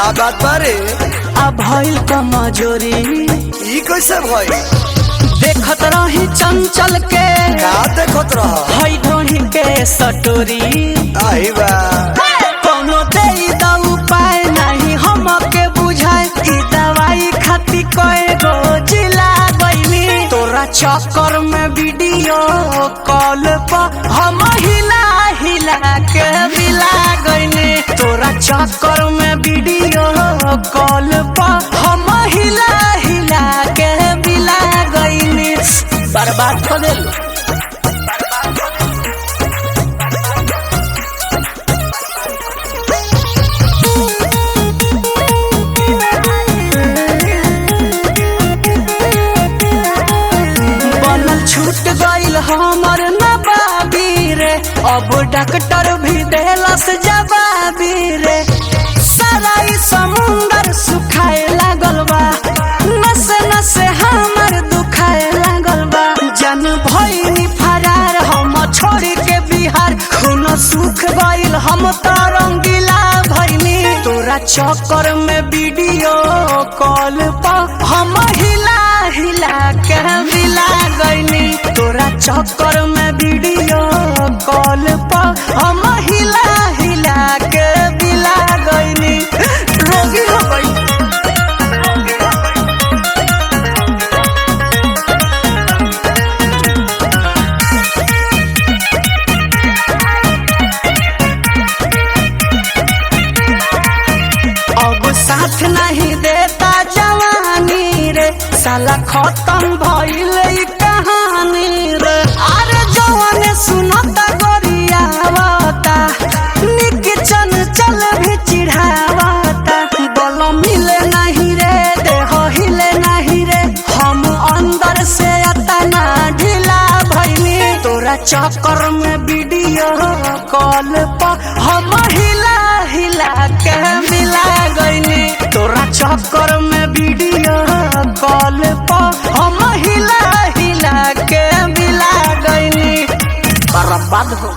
का बात बारे अब भइल कमजोरी ई कैसे भइल देखत रही चंचल के का देखत रह हई ढोही के सटोरी आई बा कोनो दे द उपाय नहीं हमके बुझाए ई दवाई खाती कए गो जिला गइनी तोरा चक्कर में वीडियो कॉल पर हम हिला हिला के बिला गइनी तोरा चक्कर में वीडियो कॉल पर हम हिला हिला के बिला गइनी बर्बाद कर देलू। छूट गईल हमर नबाबी रे अब डॉक्टर भी देलस जवाबी रे सारा ई समुंदर सुखाए लागल बा नसे नसे हमर दुखाए लागल बा जन भइनी फरार हम छोड़ के बिहार खून सूख गईल हम तो रंगीला भइनी तोरा चक्कर में वीडियो कॉल पर हम हिला हिला के मिला गइनी तोरा चक्कर में वीडियो कॉल पर हम हिला हिला के मिला गइनी रोगी हो गई। अब साथ नहीं देता जवानी रे साला खत्म भइल ई कहानी रे अरे जवाने सुनता गोरियावता निक चन चल भी चिढ़ावता बोल मिले नहीं रे देह हिले नहीं रे हम अंदर से अतना ढीला भइनी तोरा चक्कर में वीडियो कॉल पर हम हिला हिला के मिला गइनी तोरा चक्कर में वीडियो कॉल पर हम हिला हिला के मिला गइनी बर्बाद हो।